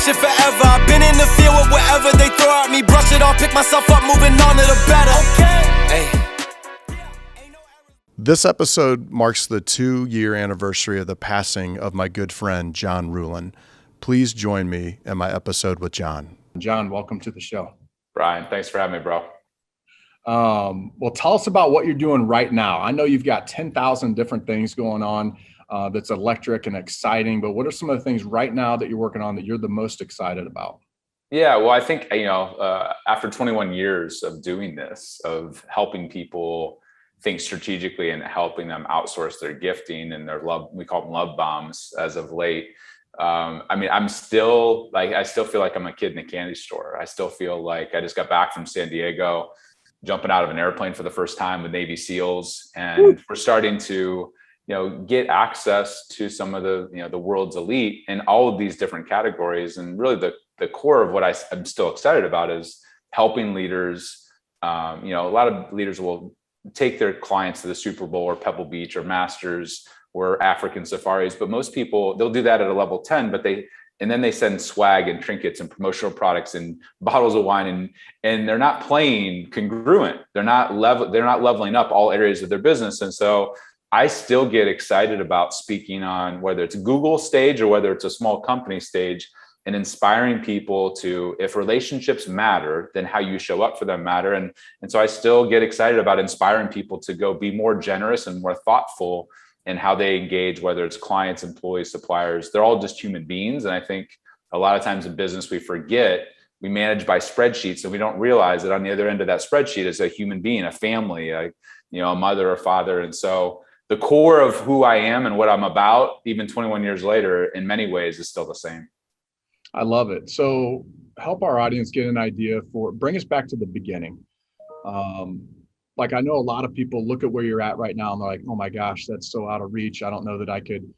shit forever. I've been in the field with whatever they throw at me. Brush it off, pick myself up, moving on to the better. Hey. This episode marks the 2-year anniversary of the passing of my good friend, John Ruhlin. Please join me in my episode with John. John, welcome to the show. Brian, thanks for having me, bro. Well, tell us about what you're doing right now. I know you've got 10,000 different things going on that's electric and exciting, but what are some of the things right now that you're working on that you're the most excited about? Yeah, well, I think, after 21 years of doing this, of helping people think strategically and helping them outsource their gifting and their love, we call them love bombs as of late. I still feel like I'm a kid in a candy store. I still feel like I just got back from San Diego, jumping out of an airplane for the first time with Navy SEALs. And we're starting to, get access to some of the world's elite in all of these different categories. And really the core of what I'm still excited about is helping leaders. A lot of leaders will take their clients to the Super Bowl or Pebble Beach or Masters or African safaris, but most people, they'll do that at a level 10, and then they send swag and trinkets and promotional products and bottles of wine, and they're not playing congruent. They're not leveling up all areas of their business. And so I still get excited about speaking on whether it's Google stage or whether it's a small company stage, and inspiring people to, if relationships matter, then how you show up for them matter. And so I still get excited about inspiring people to go be more generous and more thoughtful in how they engage, whether it's clients, employees, suppliers. They're all just human beings. And I think a lot of times in business, we forget we manage by spreadsheets, and we don't realize that on the other end of that spreadsheet is a human being, a family, a mother or father. And so the core of who I am and what I'm about, even 21 years later, in many ways is still the same. I love it. So help our audience get an idea bring us back to the beginning. I know a lot of people look at where you're at right now and they're like, oh my gosh, that's so out of reach. I don't know that I could,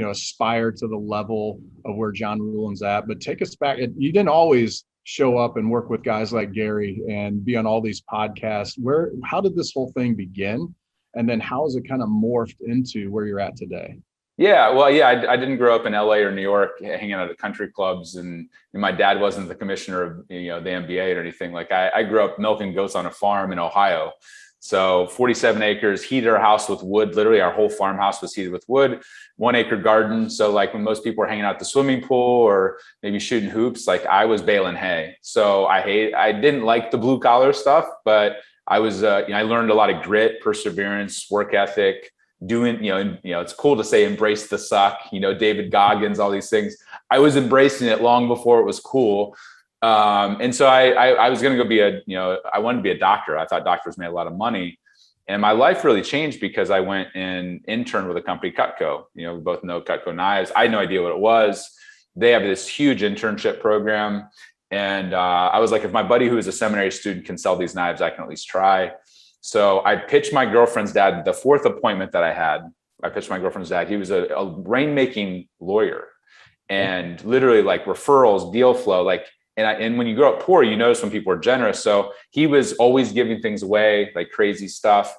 aspire to the level of where John Ruhlin's at, but take us back. You didn't always show up and work with guys like Gary and be on all these podcasts. How did this whole thing begin? And then how has it kind of morphed into where you're at today? Yeah, well, I didn't grow up in LA or New York hanging out at country clubs, and my dad wasn't the commissioner of the NBA or anything. I grew up milking goats on a farm in Ohio. So 47 acres, heated our house with wood. Literally our whole farmhouse was heated with wood, 1 acre garden. So when most people were hanging out at the swimming pool or maybe shooting hoops, I was baling hay. So I didn't like the blue collar stuff, but I was, I learned a lot of grit, perseverance, work ethic, doing, it's cool to say, embrace the suck, David Goggins, all these things. I was embracing it long before it was cool. And so I was going to go I wanted to be a doctor. I thought doctors made a lot of money, and my life really changed because I went and interned with a company, Cutco. We both know Cutco knives. I had no idea what it was. They have this huge internship program. And I was like, if my buddy who is a seminary student can sell these knives, I can at least try. So I pitched my girlfriend's dad, the fourth appointment that I had. I pitched my girlfriend's dad. He was a rainmaking lawyer, and literally referrals, deal flow, and when you grow up poor, you notice when people are generous. So he was always giving things away, crazy stuff,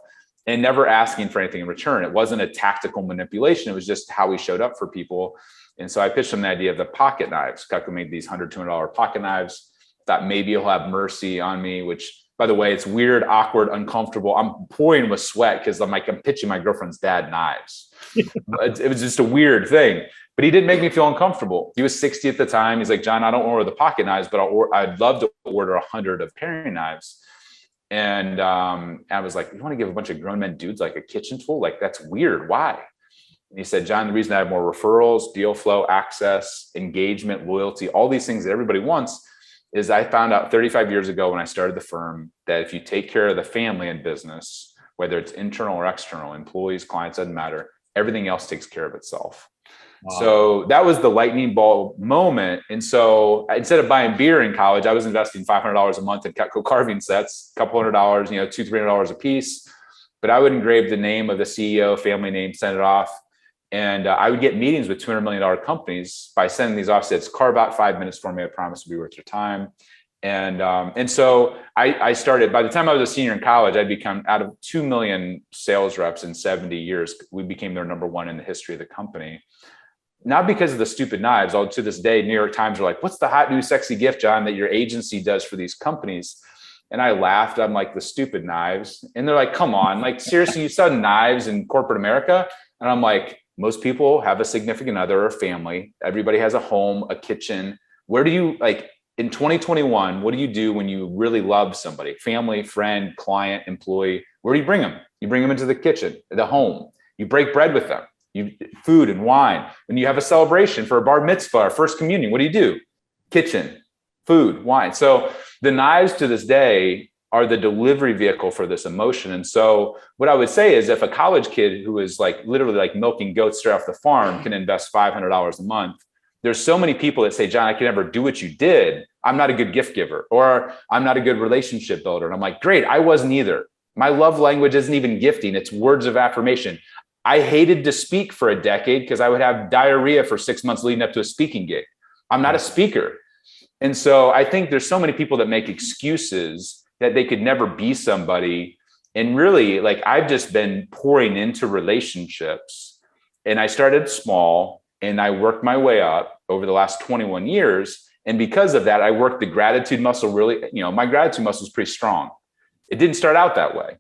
and never asking for anything in return. It wasn't a tactical manipulation. It was just how he showed up for people. And so I pitched him the idea of the pocket knives. Cutco made these $100, $200 pocket knives. Thought maybe he'll have mercy on me, which, by the way, it's weird, awkward, uncomfortable. I'm pouring with sweat because I'm pitching my girlfriend's dad knives. It was just a weird thing. But he didn't make me feel uncomfortable. He was 60 at the time. He's like, John, I don't order the pocket knives, but I'd love to order 100 of paring knives. And I was like, you want to give a bunch of grown men dudes a kitchen tool? That's weird. Why? And he said, John, the reason I have more referrals, deal flow, access, engagement, loyalty, all these things that everybody wants is I found out 35 years ago when I started the firm that if you take care of the family in business, whether it's internal or external, employees, clients, doesn't matter, everything else takes care of itself. Wow. So that was the lightning bolt moment. And so instead of buying beer in college, I was investing $500 a month in Cutco carving sets, a couple $100, $200-$300 a piece. But I would engrave the name of the CEO, family name, send it off. And I would get meetings with $200 million companies by sending these off. Says, carve out 5 minutes for me. I promise to be worth your time. And so I started, by the time I was a senior in college, I'd become, out of 2 million sales reps in 70 years, we became their number one in the history of the company. not because of the stupid knives. All to this day, New York Times are like, what's the hot new sexy gift, John, that your agency does for these companies? And I laughed. I'm like, the stupid knives. And they're like, come on, like, seriously, you sell knives in corporate America? And I'm like, most people have a significant other or family. Everybody has a home, a kitchen. Where do you, like, in 2021, what do you do when you really love somebody? Family, friend, client, employee. Where do you bring them? You bring them into the kitchen, the home. You break bread with them. You food and wine. When you have a celebration for a bar mitzvah or first communion, what do? Kitchen, food, wine. So the knives to this day are the delivery vehicle for this emotion. And so what I would say is, if a college kid who is like literally like milking goats straight off the farm can invest $500 a month, there's so many people that say, John, I can never do what you did. I'm not a good gift giver, or I'm not a good relationship builder. And I'm like, great, I wasn't either. My love language isn't even gifting. It's words of affirmation. I hated to speak for a decade because I would have diarrhea for 6 months leading up to a speaking gig. I'm not a speaker. And so I think there's so many people that make excuses that they could never be somebody. And really, like, I've just been pouring into relationships, and I started small and I worked my way up over the last 21 years. And because of that, I worked the gratitude muscle really, my gratitude muscle is pretty strong. It didn't start out that way.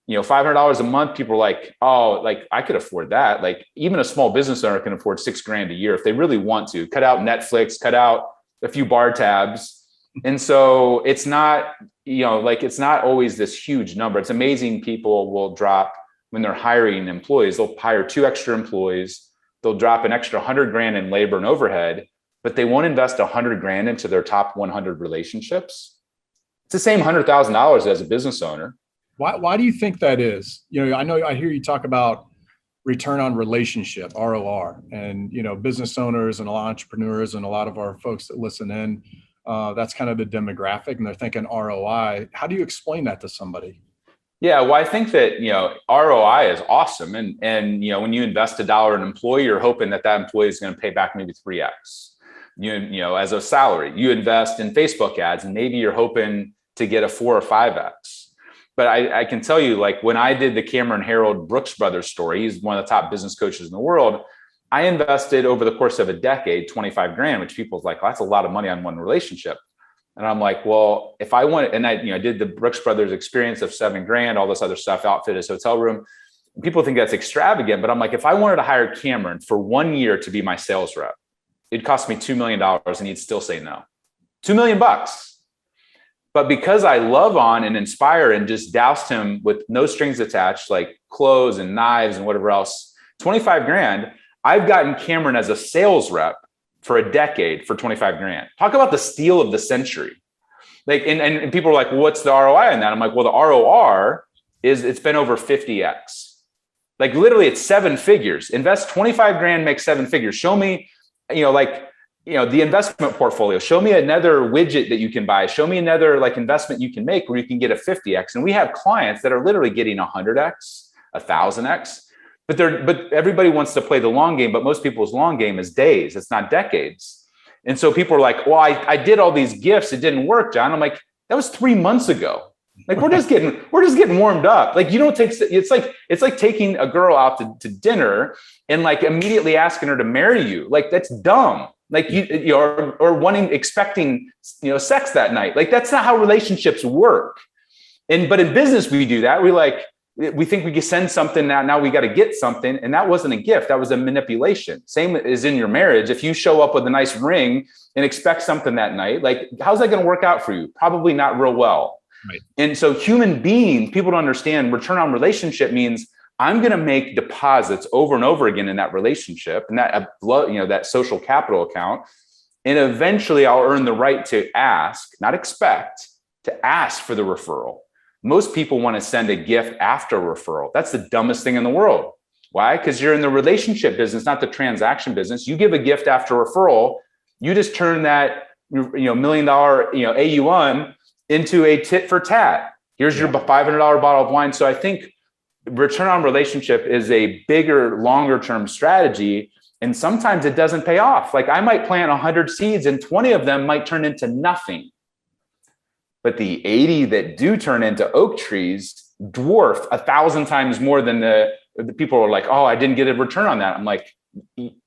$500 a month, people are like, oh, like, I could afford that. Like, even a small business owner can afford $6,000 a year if they really want to. Cut out Netflix, cut out a few bar tabs. And so it's not, it's not always this huge number. It's amazing. People will drop, when they're hiring employees, they'll hire 2 extra employees. They'll drop an extra $100,000 in labor and overhead, but they won't invest $100,000 into their top 100 relationships. It's the same $100,000 as a business owner. Why do you think that is? I hear you talk about return on relationship, ROR, and, business owners and a lot of entrepreneurs and a lot of our folks that listen in, that's kind of the demographic, and they're thinking ROI. How do you explain that to somebody? Yeah, well, I think that, ROI is awesome. And when you invest $1 in an employee, you're hoping that employee is going to pay back maybe 3x. As a salary, you invest in Facebook ads, and maybe you're hoping to get a 4 or 5x. But I can tell you, like, when I did the Cameron Harold Brooks Brothers story, he's one of the top business coaches in the world. I invested over the course of a decade, $25,000, which people's like, well, that's a lot of money on one relationship. And I'm like, well, if I want, and I did the Brooks Brothers experience of $7,000, all this other stuff, outfit his hotel room. People think that's extravagant, but I'm like, if I wanted to hire Cameron for 1 year to be my sales rep, it'd cost me $2 million, and he'd still say no. $2 million. But because I love on and inspire and just doused him with no strings attached, like clothes and knives and whatever else, $25,000, I've gotten Cameron as a sales rep for a decade for $25,000. Talk about the steal of the century. Like, and people are like, well, what's the ROI on that? I'm like, well, the ROR is, it's been over 50x. Like, literally, it's 7 figures. Invest $25,000, make 7 figures. Show me, the investment portfolio. Show me another widget that you can buy. Show me another investment you can make where you can get a 50x. And we have clients that are literally getting 100x, 1,000x. But everybody wants to play the long game. But most people's long game is days. It's not decades. And so people are like, well, I did all these gifts. It didn't work, John. I'm like, that was 3 months ago. Like, we're just getting warmed up. Like, you don't take, it's like taking a girl out to dinner and immediately asking her to marry you. Like, that's dumb. Like, expecting sex that night. Like, that's not how relationships work. But in business, we do that. We think we can send something now we got to get something. And that wasn't a gift. That was a manipulation. Same as in your marriage. If you show up with a nice ring and expect something that night, how's that going to work out for you? Probably not real well. Right. And so human beings, people don't understand return on relationship means I'm going to make deposits over and over again in that relationship and that social capital account. And eventually I'll earn the right to ask, not expect, to ask for the referral. Most people want to send a gift after a referral. That's the dumbest thing in the world. Why? Because you're in the relationship business, not the transaction business. You give a gift after referral, you just turn that $1 million AUM into a tit for tat. Here's your $500 bottle of wine. So I think return on relationship is a bigger, longer term strategy. And sometimes it doesn't pay off. Like, I might plant 100 seeds and 20 of them might turn into nothing. But the 80 that do turn into oak trees dwarf 1,000 times more than the people are like, oh, I didn't get a return on that. I'm like,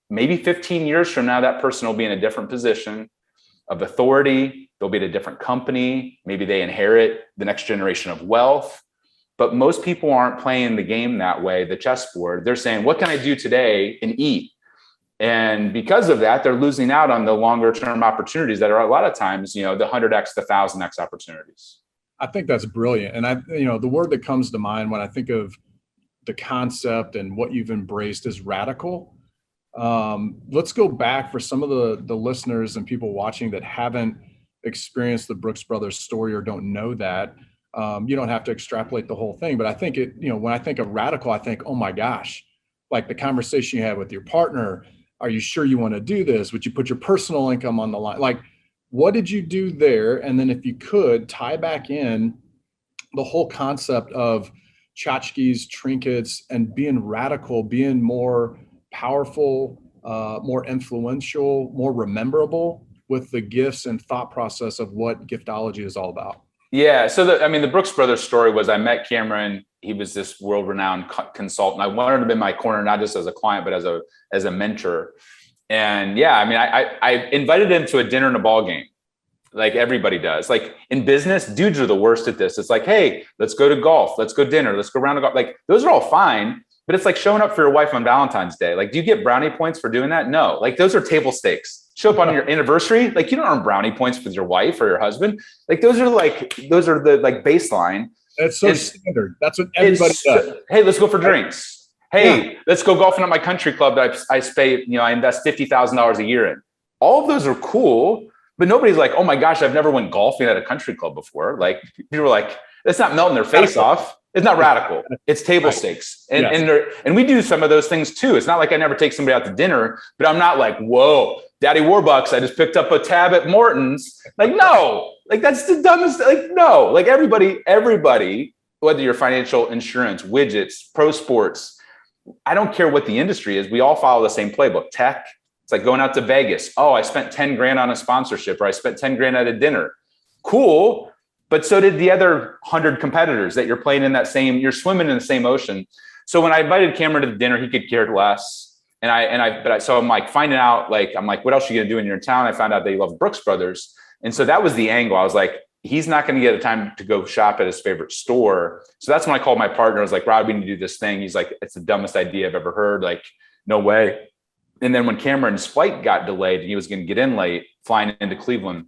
maybe 15 years from now, that person will be in a different position of authority. They'll be at a different company. Maybe they inherit the next generation of wealth. But most people aren't playing the game that way, the chessboard. They're saying, what can I do today and eat? And because of that, they're losing out on the longer term opportunities that are a lot of times, the 100x, the 1000x opportunities. I think that's brilliant. And the word that comes to mind when I think of the concept and what you've embraced is radical. Let's go back for some of the listeners and people watching that haven't experienced the Brooks Brothers story or don't know that. You don't have to extrapolate the whole thing, but I think when I think of radical, I think, oh my gosh, like the conversation you had with your partner. Are you sure you want to do this? Would you put your personal income on the line? Like, what did you do there? And then if you could tie back in the whole concept of tchotchkes, trinkets, and being radical, being more powerful, more influential, more rememberable with the gifts and thought process of what Giftology is all about. Yeah. So the Brooks Brothers story was I met Cameron. He was this world-renowned consultant. I wanted him in my corner, not just as a client, but as a mentor. And yeah, I invited him to a dinner and a ball game, like everybody does. Like in business, dudes are the worst at this. It's like, hey, let's go to golf, let's go dinner, let's go round the golf. Like those are all fine, but it's like showing up for your wife on Valentine's Day. Like, do you get brownie points for doing that? No. Like those are table stakes. Show up on your anniversary. Like you don't earn brownie points with your wife or your husband. Like those are the baseline. That's so standard. That's what everybody does. Hey, let's go for drinks. Hey, let's go golfing at my country club that I invest $50,000 a year in. All of those are cool, but nobody's like, oh my gosh, I've never went golfing at a country club before. Like people are like, that's not melting their face off. It's not radical. It's table stakes. And we do some of those things too. It's not like I never take somebody out to dinner, but I'm not like, whoa, Daddy Warbucks, I just picked up a tab at Morton's. Like, no, like that's the dumbest. Like, no, like everybody, whether you're financial, insurance, widgets, pro sports, I don't care what the industry is. We all follow the same playbook. Tech, it's like going out to Vegas. Oh, I spent 10 grand on a sponsorship, or I spent 10 grand at a dinner. Cool. But so did the other 100 competitors that you're playing in you're swimming in the same ocean. So when I invited Cameron to the dinner, he could care less. So I'm like finding out, I'm like, what else are you gonna do when you're in town? I found out that he loved Brooks Brothers. And so that was the angle. I was like, he's not going to get a time to go shop at his favorite store. So that's when I called my partner. I was like, Rob, we need to do this thing. He's like, it's the dumbest idea I've ever heard. Like, no way. And then when Cameron's flight got delayed and he was going to get in late, flying into Cleveland,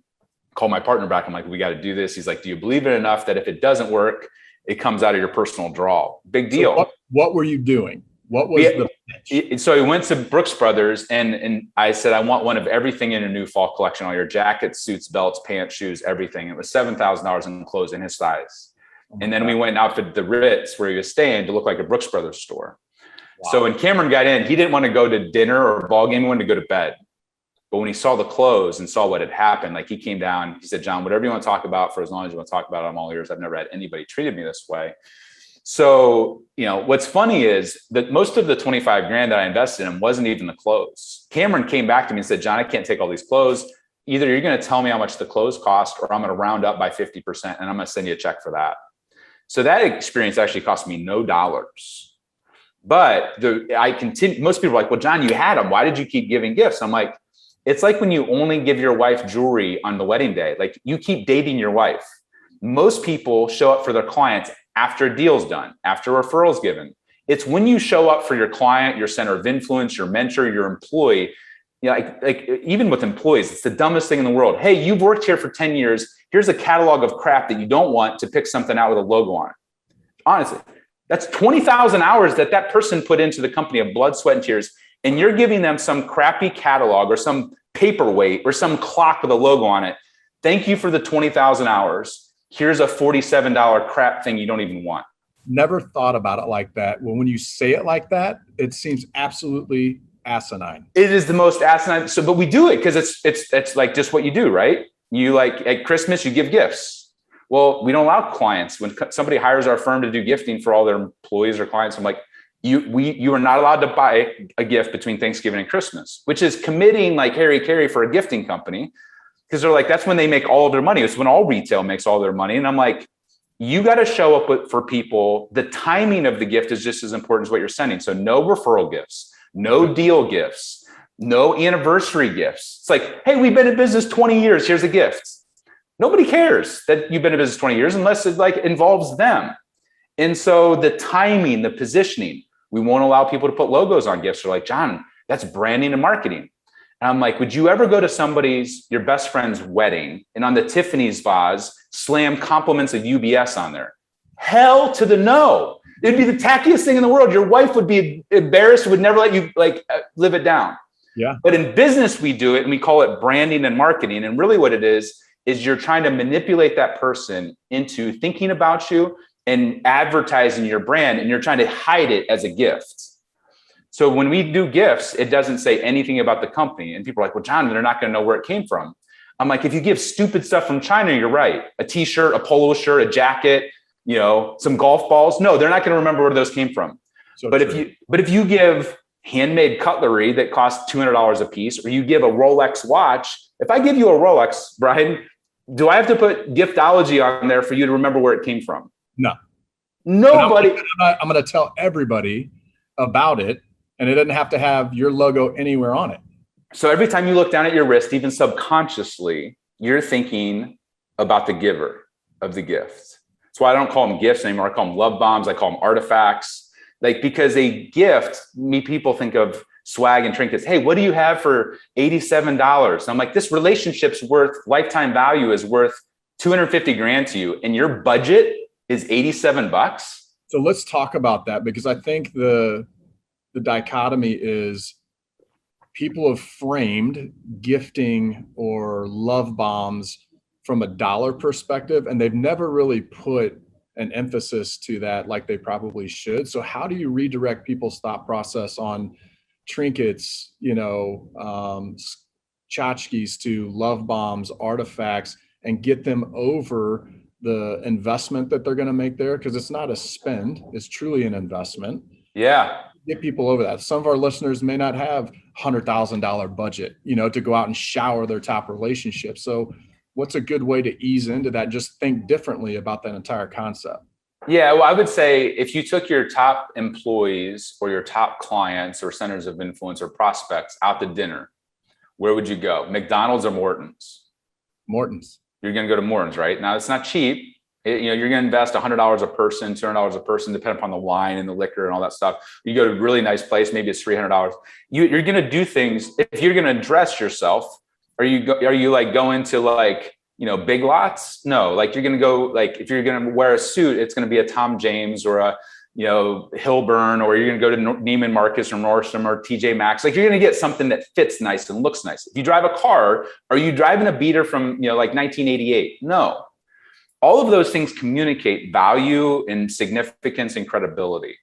called my partner back. I'm like, we got to do this. He's like, do you believe it enough that if it doesn't work, it comes out of your personal draw? Big deal. So what were you doing? What was the pitch? So he went to Brooks Brothers and I said, I want one of everything in your new fall collection, all your jackets, suits, belts, pants, shoes, everything. It was $7,000 in clothes in his size. And then we went out to the Ritz where he was staying to look like a Brooks Brothers store. Wow. So when Cameron got in, he didn't want to go to dinner or a ball game. He wanted to go to bed. But when he saw the clothes and saw what had happened, like he came down, he said, John, whatever you want to talk about, for as long as you want to talk about it, I'm all ears. I've never had anybody treated me this way. So, what's funny is that most of the 25 grand that I invested in wasn't even the clothes. Cameron came back to me and said, John, I can't take all these clothes. Either you're going to tell me how much the clothes cost, or I'm going to round up by 50% and I'm going to send you a check for that. So that experience actually cost me no dollars. But most people are like, well, John, you had them. Why did you keep giving gifts? I'm like, it's like when you only give your wife jewelry on the wedding day, like you keep dating your wife. Most people show up for their clients after a deal's done, after referrals given. It's when you show up for your client, your center of influence, your mentor, your employee. Like even with employees, it's the dumbest thing in the world. Hey, you've worked here for 10 years. Here's a catalog of crap that you don't want to pick something out with a logo on it. Honestly, that's 20,000 hours that person put into the company of blood, sweat, and tears. And you're giving them some crappy catalog or some paperweight or some clock with a logo on it. Thank you for the 20,000 hours. Here's a $47 crap thing you don't even want. Never thought about it like that. Well, when you say it like that, it seems absolutely asinine. It is the most asinine. So, but we do it because it's like just what you do, right? You like at Christmas, you give gifts. Well, we don't allow clients when somebody hires our firm to do gifting for all their employees or clients. I'm like, you are not allowed to buy a gift between Thanksgiving and Christmas, which is committing like Harry Carey for a gifting company. Because they're like, that's when they make all of their money. It's when all retail makes all their money. And I'm like, you got to show up for people. The timing of the gift is just as important as what you're sending. So no referral gifts, no deal gifts, No anniversary gifts. It's like, hey, we've been in business 20 years. Here's a gift. Nobody cares that you've been in business 20 years unless it like involves them. And so the timing, the positioning, we won't allow people to put logos on gifts. They're like, John, that's branding and marketing. And I'm like, would you ever go to your best friend's wedding, and on the Tiffany's vase, slam compliments of UBS on there? Hell to the no. It'd be the tackiest thing in the world. Your wife would be embarrassed, would never let you live it down. Yeah. But in business, we do it and we call it branding and marketing. And really what it is you're trying to manipulate that person into thinking about you and advertising your brand, and you're trying to hide it as a gift. So when we do gifts, it doesn't say anything about the company. And people are like, well, John, they're not going to know where it came from. I'm like, if you give stupid stuff from China, you're right. A t-shirt, a polo shirt, a jacket, some golf balls. No, they're not going to remember where those came from. So but true. if you give handmade cutlery that costs $200 a piece, or you give a Rolex watch, if I give you a Rolex, Brian, do I have to put Giftology on there for you to remember where it came from? No. Nobody. I'm going to tell everybody about it, and it doesn't have to have your logo anywhere on it. So every time you look down at your wrist, even subconsciously, you're thinking about the giver of the gift. That's why I don't call them gifts anymore. I call them love bombs. I call them artifacts. Because a gift, people think of swag and trinkets. Hey, what do you have for $87? And I'm like, this relationship's lifetime value is worth 250 grand to you, and your budget is $87. So let's talk about that, because I think the dichotomy is people have framed gifting or love bombs from a dollar perspective, and they've never really put an emphasis to that like they probably should. So how do you redirect people's thought process on trinkets, tchotchkes to love bombs, artifacts, and get them over the investment that they're going to make there? Because it's not a spend, it's truly an investment. Yeah. Get people over that. Some of our listeners may not have $100,000 budget, to go out and shower their top relationship. So what's a good way to ease into that? Just think differently about that entire concept. Yeah, well, I would say if you took your top employees or your top clients or centers of influence or prospects out to dinner, where would you go? McDonald's or Morton's? Morton's. You're going to go to Morton's, right? Now, it's not cheap. You're going to invest $100 a person, $200 a person, depending upon the wine and the liquor and all that stuff. You go to a really nice place, maybe it's $300. You're going to do things. If you're going to dress yourself, are you like going to Big Lots? No, you're going to go, if you're going to wear a suit, it's going to be a Tom James or a, Hilburn, or you're going to go to Neiman Marcus or Nordstrom or TJ Maxx. You're going to get something that fits nice and looks nice. If you drive a car, are you driving a beater from, 1988? No. All of those things communicate value and significance and credibility.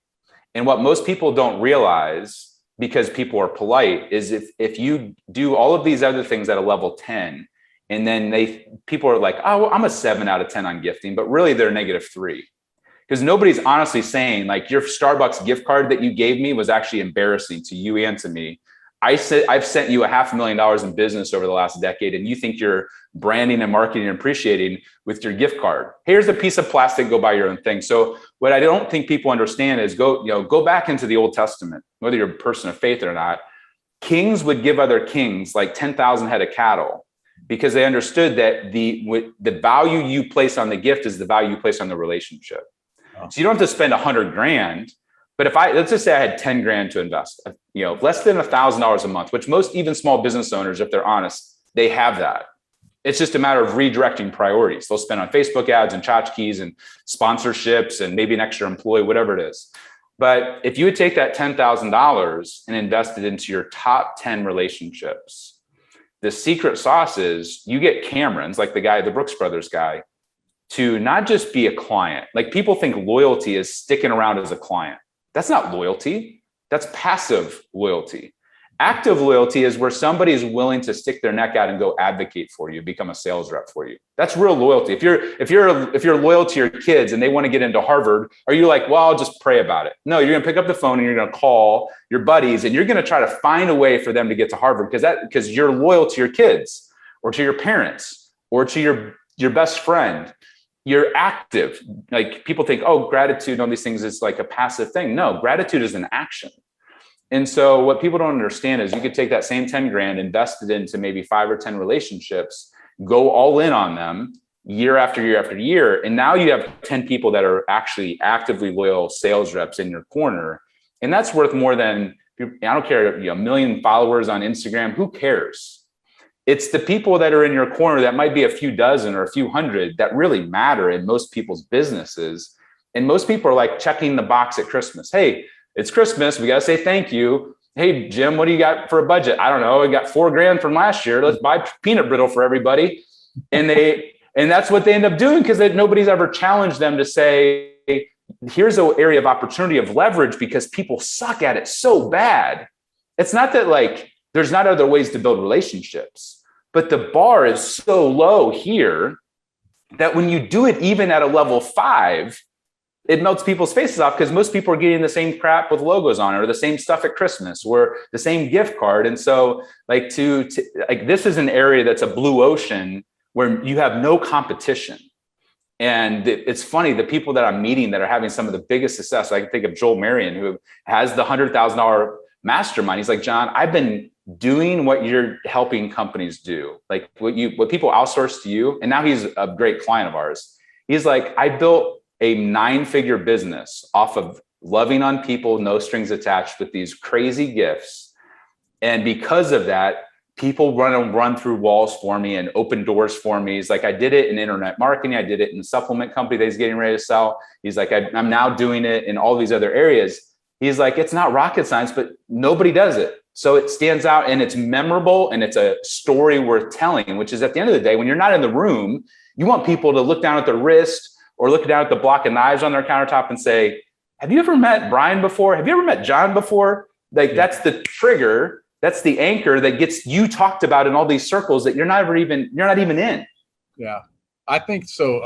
And what most people don't realize, because people are polite, is if you do all of these other things at a level 10, and then people are like, oh, I'm a 7 out of 10 on gifting, but really they're -3. Because nobody's honestly saying your Starbucks gift card that you gave me was actually embarrassing to you and to me. I've sent you $500,000 in business over the last decade, and you think you're branding and marketing and appreciating with your gift card. Here's a piece of plastic, go buy your own thing. So what I don't think people understand is go back into the Old Testament, whether you're a person of faith or not. Kings would give other kings 10,000 head of cattle, because they understood that the value you place on the gift is the value you place on the relationship. Oh. So you don't have to spend $100 grand. But let's just say I had 10 grand to invest, less than $1,000 a month, which most even small business owners, if they're honest, they have that. It's just a matter of redirecting priorities. They'll spend on Facebook ads and tchotchkes and sponsorships and maybe an extra employee, whatever it is. But if you would take that $10,000 and invest it into your top 10 relationships, the secret sauce is you get Camerons, like the Brooks Brothers guy, to not just be a client. People think loyalty is sticking around as a client. That's not loyalty. That's passive loyalty. Active loyalty is where somebody is willing to stick their neck out and go advocate for you, become a sales rep for you. That's real loyalty. If you're loyal to your kids and they want to get into Harvard, are you like, well, I'll just pray about it? No, you're going to pick up the phone and you're going to call your buddies and you're going to try to find a way for them to get to Harvard because you're loyal to your kids or to your parents or to your best friend. You're active. People think, oh, gratitude and all these things is a passive thing. No, gratitude is an action. And so what people don't understand is you could take that same 10 grand, invest it into maybe 5 or 10 relationships, go all in on them year after year after year. And now you have 10 people that are actually actively loyal sales reps in your corner. And that's worth more than, I don't care, a million followers on Instagram. Who cares? It's the people that are in your corner that might be a few dozen or a few hundred that really matter in most people's businesses. And most people are like checking the box at Christmas. Hey, it's Christmas. We got to say thank you. Hey, Jim, what do you got for a budget? I don't know. We got $4 grand from last year. Let's buy peanut brittle for everybody. And that's what they end up doing, because nobody's ever challenged them to say, here's an area of opportunity of leverage, because people suck at it so bad. It's not that like there's not other ways to build relationships, but the bar is so low here that when you do it even at a level 5, it melts people's faces off, because most people are getting the same crap with logos on it, or the same stuff at Christmas, or the same gift card. And so like like this is an area that's a blue ocean where you have no competition. And it's funny, the people that I'm meeting that are having some of the biggest success, I can think of Joel Marion, who has the $100,000 mastermind. He's like, John, I've been doing what you're helping companies do, like what people outsource to you. And now he's a great client of ours. He's like, I built a 9-figure business off of loving on people, no strings attached, with these crazy gifts. And because of that, people run through walls for me and open doors for me. He's like, I did it in internet marketing. I did it in the supplement company that he's getting ready to sell. He's like, I'm now doing it in all these other areas. He's like, it's not rocket science, but nobody does it. So it stands out, and it's memorable, and it's a story worth telling, which is, at the end of the day, when you're not in the room, you want people to look down at their wrist or look down at the block of knives on their countertop and say, have you ever met Brian before? Have you ever met John before? Like, that's the trigger. That's the anchor that gets you talked about in all these circles that you're not even in. Yeah, I think so.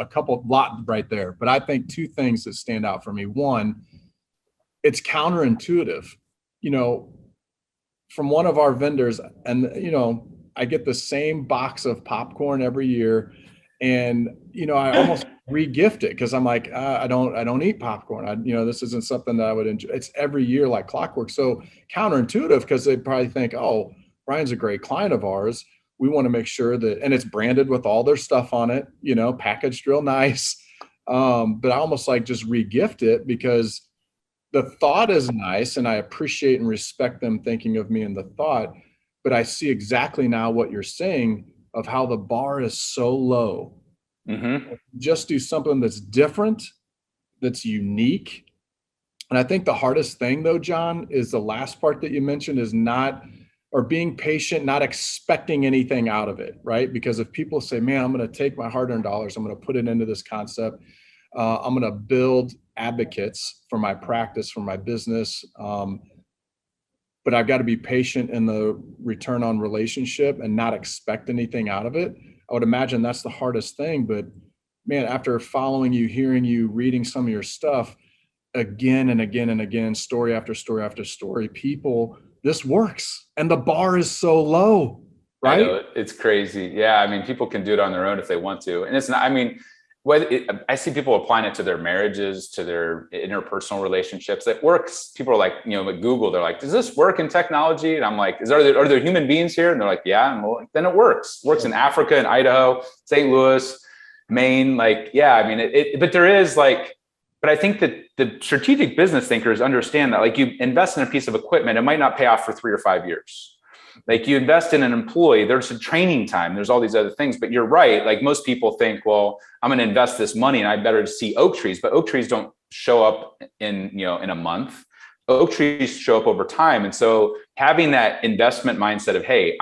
Lot right there, but I think 2 things that stand out for me. One, it's counterintuitive, from one of our vendors, and, I get the same box of popcorn every year, and, I almost re-gift it, because I'm like, I don't eat popcorn. This isn't something that I would enjoy. It's every year like clockwork. So counterintuitive, because they probably think, oh, Brian's a great client of ours. We want to make sure that, and it's branded with all their stuff on it, packaged real nice. But I almost like just re-gift it, because the thought is nice, and I appreciate and respect them thinking of me in the thought, but I see exactly now what you're saying of how the bar is so low. Mm-hmm. Just do something that's different, that's unique. And I think the hardest thing, though, John, is the last part that you mentioned, is being patient, not expecting anything out of it, right? Because if people say, man, I'm going to take my hard-earned dollars, I'm going to put it into this concept, I'm going to build advocates for my practice, for my business, but I've got to be patient in the return on relationship and not expect anything out of it. I would imagine that's the hardest thing. But man, after following you, hearing you, reading some of your stuff again and again and again, story after story after story, this works. And the bar is so low, right? I know, it's crazy. Yeah. I mean, people can do it on their own if they want to. And it's not, I see people applying it to their marriages, to their interpersonal relationships. It works. People are like, at Google, they're like, does this work in technology? And I'm like, are there human beings here? And they're like, yeah. And well, then it works. It works in Africa, in Idaho, St. Louis, Maine. Like, yeah, but there is but I think that the strategic business thinkers understand that, like, you invest in a piece of equipment, it might not pay off for 3 or 5 years. Like, you invest in an employee, there's a training time, there's all these other things. But you're right. Like, most people think, well, I'm going to invest this money and I better see oak trees, but oak trees don't show up in a month. Oak trees show up over time. And so having that investment mindset of, hey,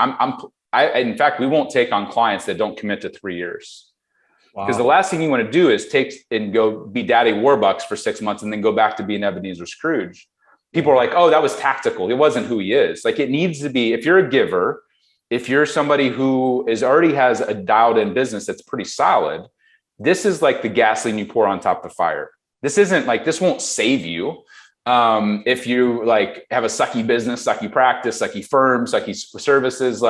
in fact, we won't take on clients that don't commit to 3 years. Because the last thing you want to do is take and go be Daddy Warbucks for 6 months and then go back to being Ebenezer Scrooge. People are like, oh, that was tactical. It wasn't who he is. Like, it needs to be, if you're a giver, if you're somebody who already has a dialed in business that's pretty solid, this is like the gasoline you pour on top of the fire. This isn't like, this won't save you. If you like have a sucky business, sucky practice, sucky firm, sucky services,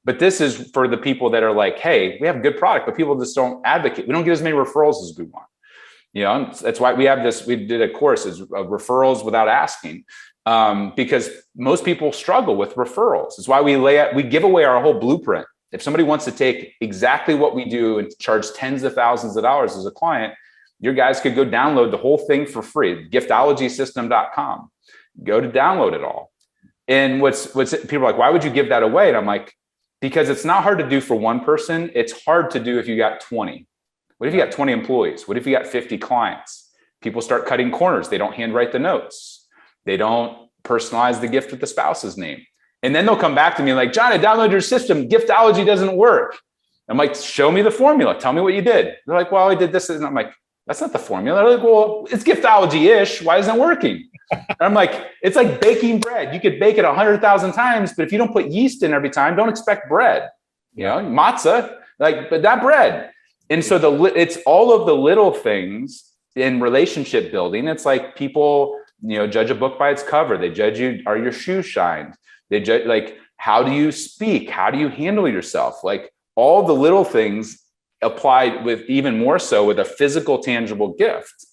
but this is for the people that are like, hey, we have a good product, but people just don't advocate. We don't get as many referrals as we want. That's why we did a course of referrals without asking. because most people struggle with referrals. It's why we give away our whole blueprint. If somebody wants to take exactly what we do and charge tens of thousands of dollars as a client, your guys could go download the whole thing for free, giftologysystem.com. Go to download it all. And what's people are like, why would you give that away? And I'm like, because it's not hard to do for one person. It's hard to do if you got 20. What if you got 20 employees? What if you got 50 clients? People start cutting corners. They don't handwrite the notes. They don't personalize the gift with the spouse's name. And then they'll come back to me like, John, I downloaded your system. Giftology doesn't work. I'm like, show me the formula. Tell me what you did. They're like, well, I did this. And I'm like, that's not the formula. They're like, well, it's Giftology-ish. Why isn't it working? And I'm like, it's like baking bread. You could bake it 100,000 times, but if you don't put yeast in every time, don't expect bread. You know, matzah, like, but that bread. And so it's all of the little things in relationship building. It's like people, judge a book by its cover. They judge you, are your shoes shined? They judge, like, how do you speak? How do you handle yourself? Like, all the little things applied with even more so with a physical, tangible gift.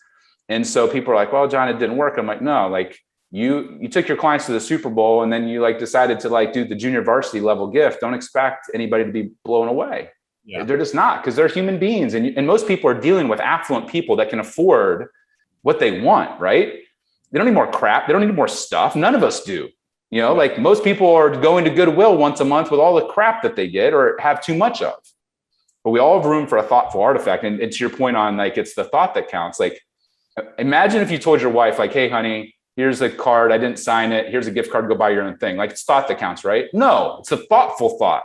And so people are like, well, John, it didn't work. I'm like, no, like you took your clients to the Super Bowl and then you like decided to like do the junior varsity level gift. Don't expect anybody to be blown away. Yeah. They're just not, because they're human beings. And most people are dealing with affluent people that can afford what they want, right? They don't need more crap. They don't need more stuff. None of us do. Like most people are going to Goodwill once a month with all the crap that they get or have too much of. But we all have room for a thoughtful artifact. And to your point on like, it's the thought that counts. Like, imagine if you told your wife, like, hey, honey, here's a card. I didn't sign it. Here's a gift card. Go buy your own thing. Like, it's thought that counts, right? No, it's the thoughtful thought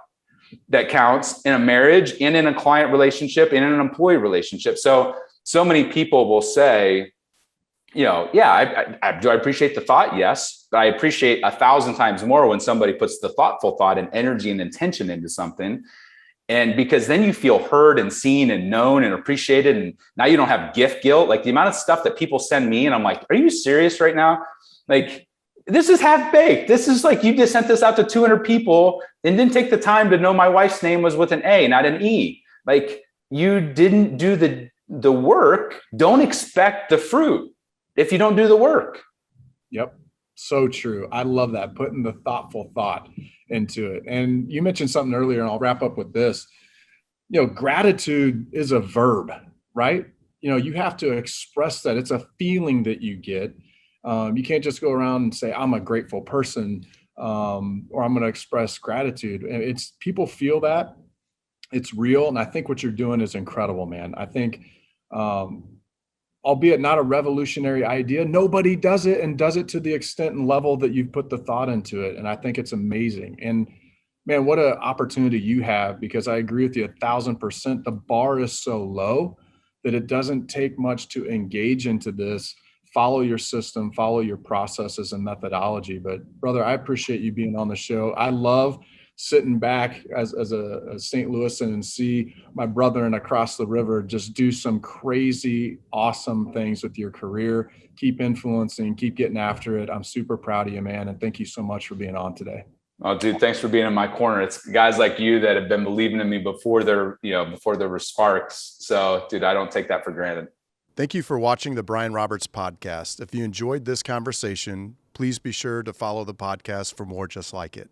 that counts in a marriage and in a client relationship and in an employee relationship. So many people will say, yeah, do I appreciate the thought? Yes. But I appreciate 1,000 times more when somebody puts the thoughtful thought and energy and intention into something. And because then you feel heard and seen and known and appreciated. And now you don't have gift guilt. Like the amount of stuff that people send me and I'm like, are you serious right now? Like, this is half baked. This is like, you just sent this out to 200 people and didn't take the time to know my wife's name was with an A, not an E. Like, you didn't do the work. Don't expect the fruit if you don't do the work. Yep. So true. I love that. Putting the thoughtful thought into it. And you mentioned something earlier, and I'll wrap up with this. Gratitude is a verb, right? You have to express that. It's a feeling that you get. You can't just go around and say, I'm a grateful person, or I'm going to express gratitude. And it's, people feel that. It's real. And I think what you're doing is incredible, man. I think, albeit not a revolutionary idea, nobody does it and does it to the extent and level that you've put the thought into it. And I think it's amazing. And man, what an opportunity you have, because I agree with you 1,000%. The bar is so low that it doesn't take much to engage into this. Follow your system, follow your processes and methodology. But brother, I appreciate you being on the show. I love sitting back as a St. Louisan and see my brother and across the river just do some crazy, awesome things with your career. Keep influencing, keep getting after it. I'm super proud of you, man. And thank you so much for being on today. Oh, dude, thanks for being in my corner. It's guys like you that have been believing in me before there were sparks. So, dude, I don't take that for granted. Thank you for watching the Brian Roberts podcast. If you enjoyed this conversation, please be sure to follow the podcast for more just like it.